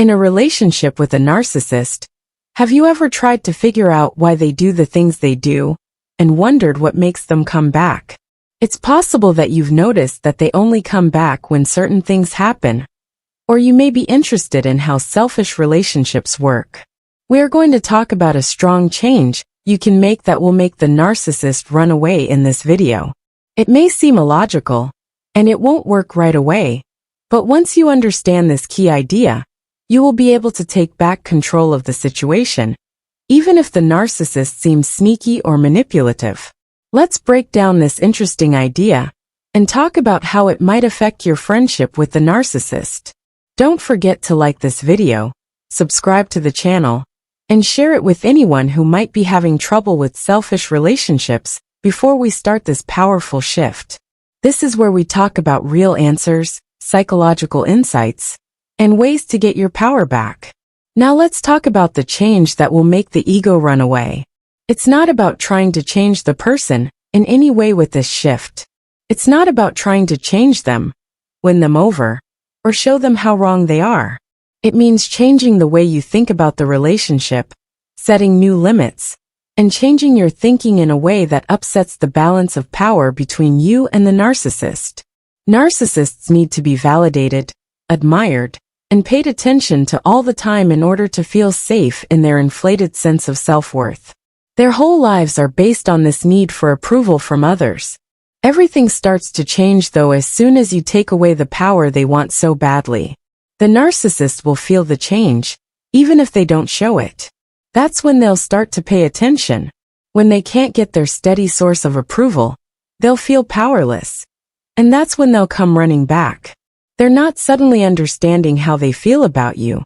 In a relationship with a narcissist, have you ever tried to figure out why they do the things they do and wondered what makes them come back? It's possible that you've noticed that they only come back when certain things happen, or you may be interested in how selfish relationships work. We are going to talk about a strong change you can make that will make the narcissist run away in this video. It may seem illogical, and it won't work right away, but once you understand this key idea, you will be able to take back control of the situation, even if the narcissist seems sneaky or manipulative. Let's break down this interesting idea and talk about how it might affect your friendship with the narcissist. Don't forget to like this video, subscribe to the channel, and share it with anyone who might be having trouble with selfish relationships before we start this powerful shift. This is where we talk about real answers, psychological insights, and ways to get your power back. Now let's talk about the change that will make the ego run away. It's not about trying to change the person in any way with this shift. It's not about trying to change them, win them over, or show them how wrong they are. It means changing the way you think about the relationship, setting new limits, and changing your thinking in a way that upsets the balance of power between you and the narcissist. Narcissists need to be validated, admired, and paid attention to all the time in order to feel safe in their inflated sense of self-worth. Their whole lives are based on this need for approval from others. Everything starts to change though as soon as you take away the power they want so badly. The narcissist will feel the change, even if they don't show it. That's when they'll start to pay attention. When they can't get their steady source of approval, they'll feel powerless. And that's when they'll come running back. They're not suddenly understanding how they feel about you.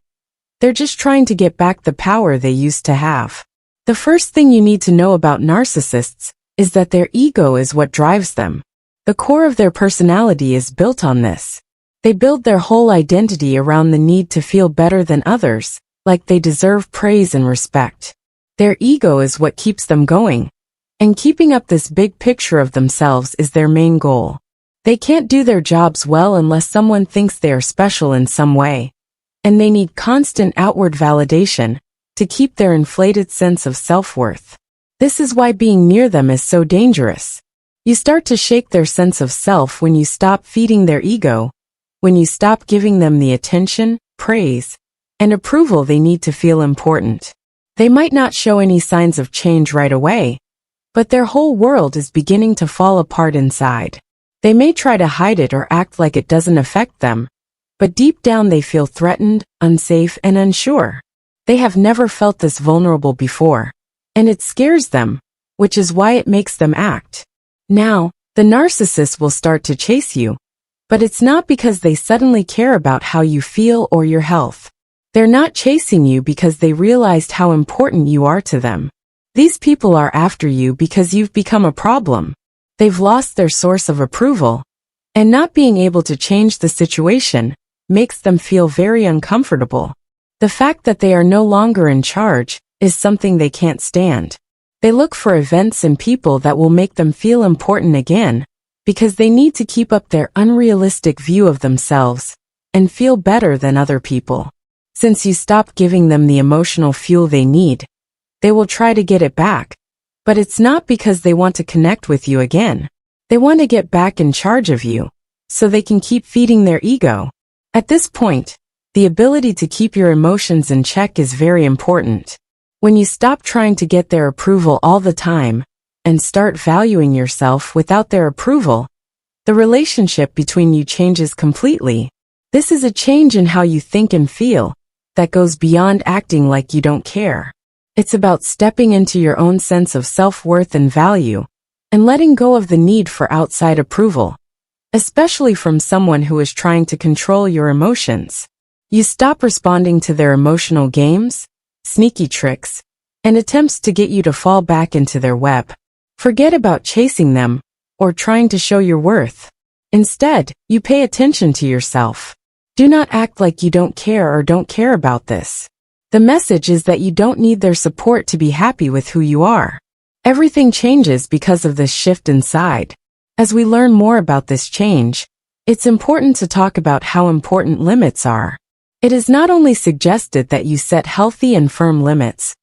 They're just trying to get back the power they used to have. The first thing you need to know about narcissists is that their ego is what drives them. The core of their personality is built on this. They build their whole identity around the need to feel better than others, like they deserve praise and respect. Their ego is what keeps them going, and keeping up this big picture of themselves is their main goal. They can't do their jobs well unless someone thinks they are special in some way, and they need constant outward validation to keep their inflated sense of self-worth. This is why being near them is so dangerous. You start to shake their sense of self when you stop feeding their ego, when you stop giving them the attention, praise, and approval they need to feel important. They might not show any signs of change right away, but their whole world is beginning to fall apart inside. They may try to hide it or act like it doesn't affect them, but deep down they feel threatened, unsafe, and unsure. They have never felt this vulnerable before, and it scares them, which is why it makes them act. Now, the narcissist will start to chase you, but it's not because they suddenly care about how you feel or your health. They're not chasing you because they realized how important you are to them. These people are after you because you've become a problem. They've lost their source of approval, and not being able to change the situation makes them feel very uncomfortable. The fact that they are no longer in charge is something they can't stand. They look for events and people that will make them feel important again, because they need to keep up their unrealistic view of themselves and feel better than other people. Since you stop giving them the emotional fuel they need, they will try to get it back, but it's not because they want to connect with you again. They want to get back in charge of you, so they can keep feeding their ego. At this point, the ability to keep your emotions in check is very important. When you stop trying to get their approval all the time, and start valuing yourself without their approval, the relationship between you changes completely. This is a change in how you think and feel that goes beyond acting like you don't care. It's about stepping into your own sense of self-worth and value, and letting go of the need for outside approval, especially from someone who is trying to control your emotions. You stop responding to their emotional games, sneaky tricks, and attempts to get you to fall back into their web. Forget about chasing them or trying to show your worth. Instead, you pay attention to yourself. Do not act like you don't care or don't care about this. The message is that you don't need their support to be happy with who you are. Everything changes because of this shift inside. As we learn more about this change, it's important to talk about how important limits are. It is not only suggested that you set healthy and firm limits,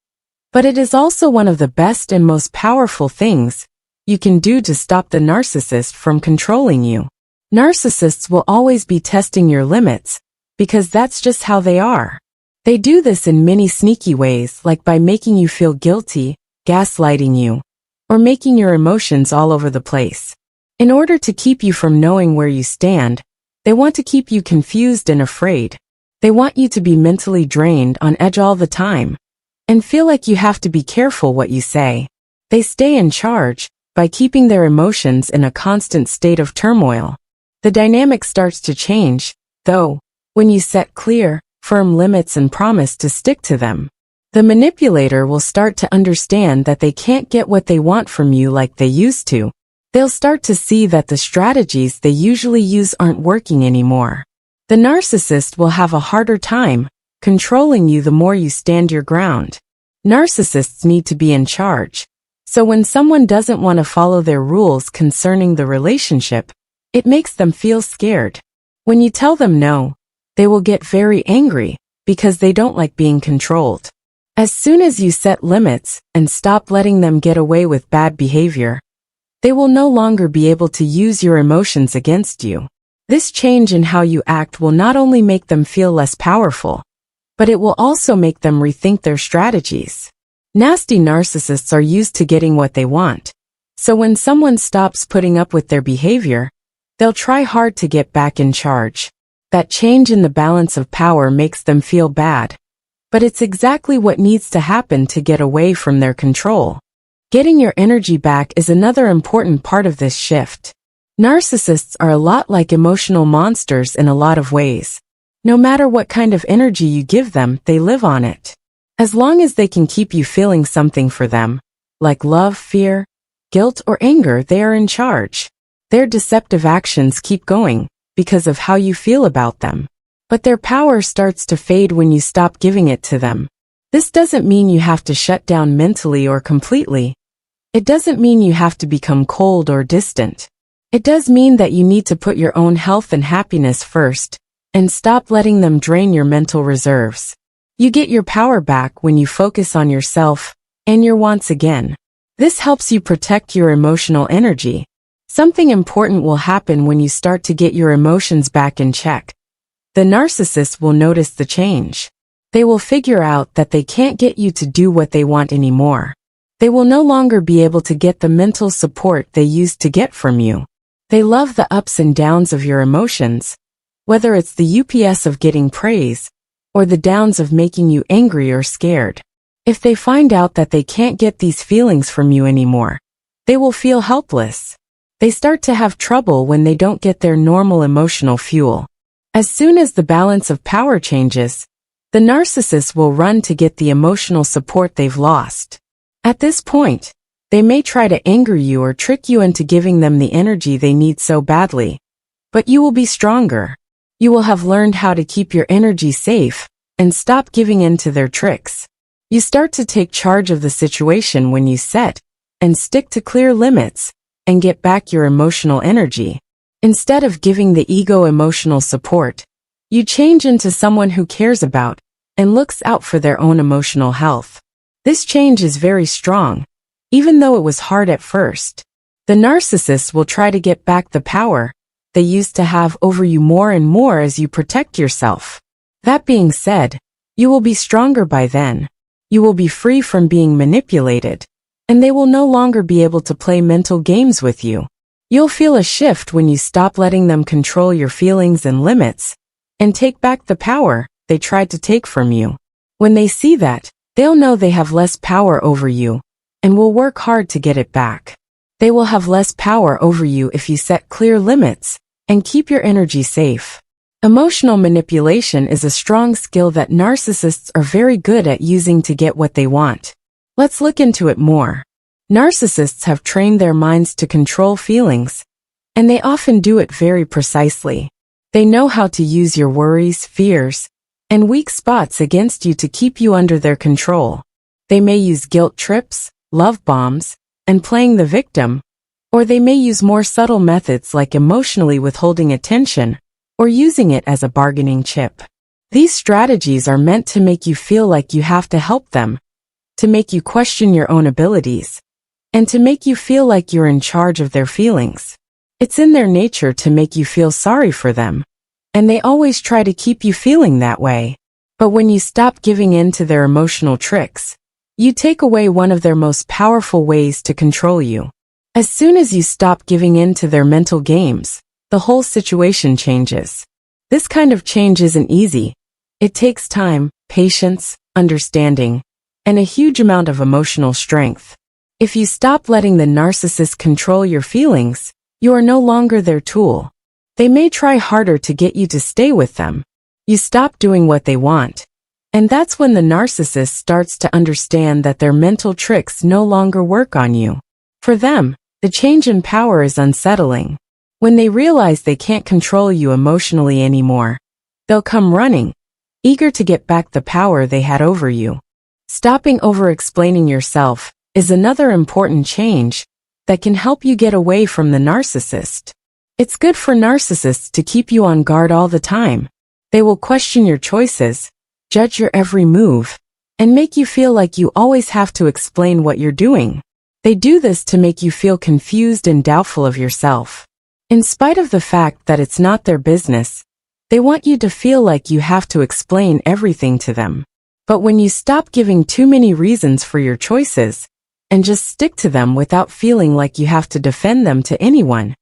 but it is also one of the best and most powerful things you can do to stop the narcissist from controlling you. Narcissists will always be testing your limits, because that's just how they are. They do this in many sneaky ways, like by making you feel guilty, gaslighting you, or making your emotions all over the place. In order to keep you from knowing where you stand, they want to keep you confused and afraid. They want you to be mentally drained, on edge all the time, and feel like you have to be careful what you say. They stay in charge by keeping their emotions in a constant state of turmoil. The dynamic starts to change, though, when you set clear, firm limits and promise to stick to them. The manipulator will start to understand that they can't get what they want from you like they used to. They'll start to see that the strategies they usually use aren't working anymore. The narcissist will have a harder time controlling you the more you stand your ground. Narcissists need to be in charge, so when someone doesn't want to follow their rules concerning the relationship, it makes them feel scared. When you tell them no, they will get very angry because they don't like being controlled. As soon as you set limits and stop letting them get away with bad behavior, they will no longer be able to use your emotions against you. This change in how you act will not only make them feel less powerful, but it will also make them rethink their strategies. Nasty narcissists are used to getting what they want, so when someone stops putting up with their behavior, they'll try hard to get back in charge. That change in the balance of power makes them feel bad, but it's exactly what needs to happen to get away from their control. Getting your energy back is another important part of this shift. Narcissists are a lot like emotional monsters in a lot of ways. No matter what kind of energy you give them, they live on it. As long as they can keep you feeling something for them, like love, fear, guilt, or anger, they are in charge. Their deceptive actions keep going because of how you feel about them. But their power starts to fade when you stop giving it to them. This doesn't mean you have to shut down mentally or completely. It doesn't mean you have to become cold or distant. It does mean that you need to put your own health and happiness first, and stop letting them drain your mental reserves. You get your power back when you focus on yourself and your wants again. This helps you protect your emotional energy. Something important will happen when you start to get your emotions back in check. The narcissist will notice the change. They will figure out that they can't get you to do what they want anymore. They will no longer be able to get the mental support they used to get from you. They love the ups and downs of your emotions, whether it's the ups of getting praise, or the downs of making you angry or scared. If they find out that they can't get these feelings from you anymore, they will feel helpless. They start to have trouble when they don't get their normal emotional fuel. As soon as the balance of power changes, the narcissist will run to get the emotional support they've lost. At this point, they may try to anger you or trick you into giving them the energy they need so badly. But you will be stronger. You will have learned how to keep your energy safe and stop giving in to their tricks. You start to take charge of the situation when you set and stick to clear limits and get back your emotional energy. Instead of giving the ego emotional support, you change into someone who cares about and looks out for their own emotional health. This change is very strong, even though it was hard at first. The narcissist will try to get back the power they used to have over you more and more as you protect yourself. That being said, you will be stronger by then. You will be free from being manipulated, and they will no longer be able to play mental games with you. You'll feel a shift when you stop letting them control your feelings and limits, and take back the power they tried to take from you. When they see that, they'll know they have less power over you, and will work hard to get it back. They will have less power over you if you set clear limits, and keep your energy safe. Emotional manipulation is a strong skill that narcissists are very good at using to get what they want. Let's look into it more. Narcissists have trained their minds to control feelings, and they often do it very precisely. They know how to use your worries, fears, and weak spots against you to keep you under their control. They may use guilt trips, love bombs, and playing the victim, or they may use more subtle methods like emotionally withholding attention, or using it as a bargaining chip. These strategies are meant to make you feel like you have to help them, to make you question your own abilities, and to make you feel like you're in charge of their feelings. It's in their nature to make you feel sorry for them, and they always try to keep you feeling that way. But when you stop giving in to their emotional tricks, you take away one of their most powerful ways to control you. As soon as you stop giving in to their mental games, the whole situation changes. This kind of change isn't easy. It takes time, patience, understanding, and a huge amount of emotional strength. If you stop letting the narcissist control your feelings, you are no longer their tool. They may try harder to get you to stay with them. You stop doing what they want. And that's when the narcissist starts to understand that their mental tricks no longer work on you. For them, the change in power is unsettling. When they realize they can't control you emotionally anymore, they'll come running, eager to get back the power they had over you. Stopping over-explaining yourself is another important change that can help you get away from the narcissist. It's good for narcissists to keep you on guard all the time. They will question your choices, judge your every move, and make you feel like you always have to explain what you're doing. They do this to make you feel confused and doubtful of yourself. In spite of the fact that it's not their business, they want you to feel like you have to explain everything to them. But when you stop giving too many reasons for your choices, and just stick to them without feeling like you have to defend them to anyone,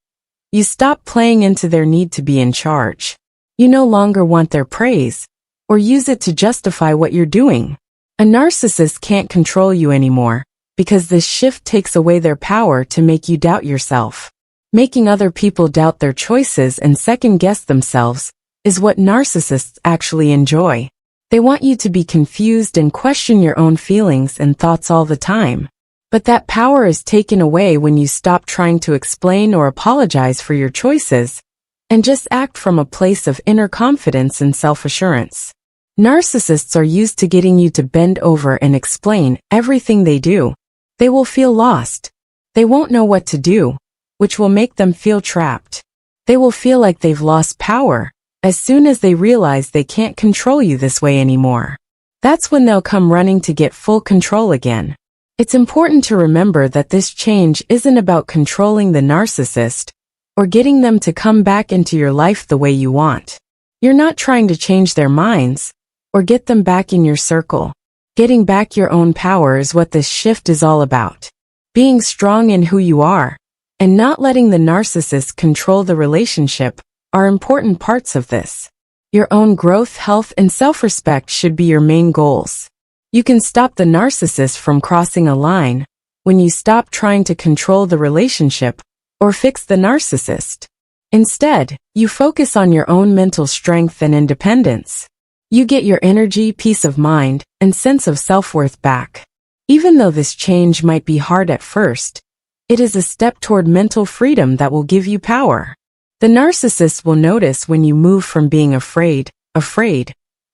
you stop playing into their need to be in charge. You no longer want their praise, or use it to justify what you're doing. A narcissist can't control you anymore, because this shift takes away their power to make you doubt yourself. Making other people doubt their choices and second-guess themselves is what narcissists actually enjoy. They want you to be confused and question your own feelings and thoughts all the time. But that power is taken away when you stop trying to explain or apologize for your choices, and just act from a place of inner confidence and self-assurance. Narcissists are used to getting you to bend over and explain everything they do. They will feel lost. They won't know what to do, which will make them feel trapped. They will feel like they've lost power as soon as they realize they can't control you this way anymore. That's when they'll come running to get full control again. It's important to remember that this change isn't about controlling the narcissist or getting them to come back into your life the way you want. You're not trying to change their minds or get them back in your circle. Getting back your own power is what this shift is all about. Being strong in who you are and not letting the narcissist control the relationship are important parts of this. Your own growth, health, and self-respect should be your main goals. You can stop the narcissist from crossing a line when you stop trying to control the relationship or fix the narcissist. Instead, you focus on your own mental strength and independence. You get your energy, peace of mind, and sense of self-worth back. Even though this change might be hard at first, it is a step toward mental freedom that will give you power. The narcissist will notice when you move from being afraid,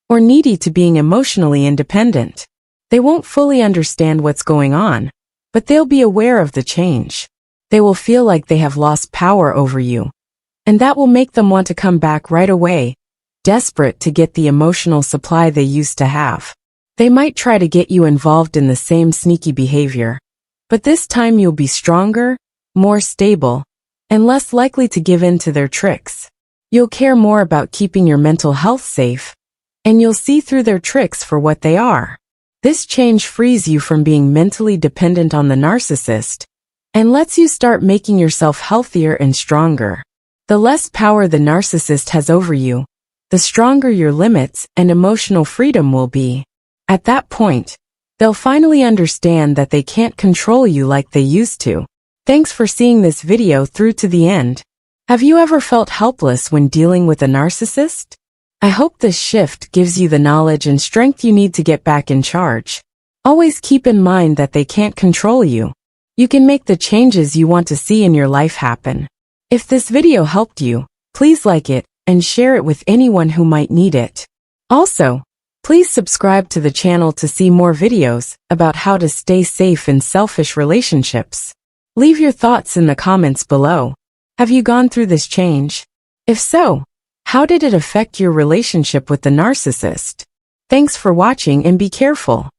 or needy to being emotionally independent. They won't fully understand what's going on, but they'll be aware of the change. They will feel like they have lost power over you, and that will make them want to come back right away, desperate to get the emotional supply they used to have. They might try to get you involved in the same sneaky behavior, but this time you'll be stronger, more stable, and less likely to give in to their tricks. You'll care more about keeping your mental health safe, and you'll see through their tricks for what they are. This change frees you from being mentally dependent on the narcissist and lets you start making yourself healthier and stronger. The less power the narcissist has over you, the stronger your limits and emotional freedom will be. At that point, they'll finally understand that they can't control you like they used to. Thanks for seeing this video through to the end. Have you ever felt helpless when dealing with a narcissist? I hope this shift gives you the knowledge and strength you need to get back in charge. Always keep in mind that they can't control you. You can make the changes you want to see in your life happen. If this video helped you, please like it and share it with anyone who might need it. Also, please subscribe to the channel to see more videos about how to stay safe in selfish relationships. Leave your thoughts in the comments below. Have you gone through this change? If so, How did it affect your relationship with the narcissist? Thanks for watching and be careful.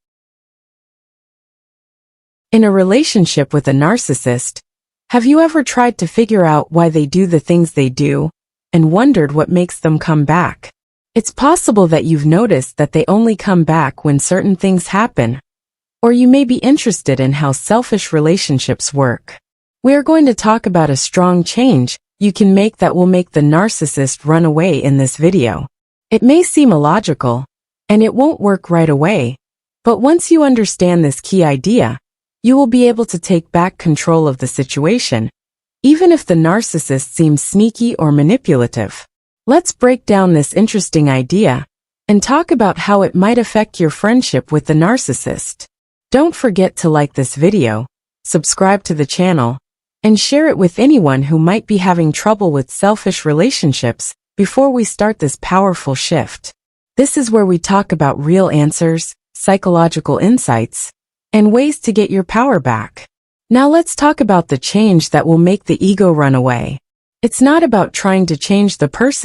In a relationship with a narcissist, have you ever tried to figure out why they do the things they do and wondered what makes them come back? It's possible that you've noticed that they only come back when certain things happen, or you may be interested in how selfish relationships work. We are going to talk about a strong change you can make that will make the narcissist run away in this video. It may seem illogical, and it won't work right away, but once you understand this key idea, you will be able to take back control of the situation, even if the narcissist seems sneaky or manipulative. Let's break down this interesting idea and talk about how it might affect your friendship with the narcissist. Don't forget to like this video, subscribe to the channel, and share it with anyone who might be having trouble with selfish relationships before we start this powerful shift. This is where we talk about real answers, psychological insights, and ways to get your power back. Now let's talk about the change that will make the ego run away. It's not about trying to change the person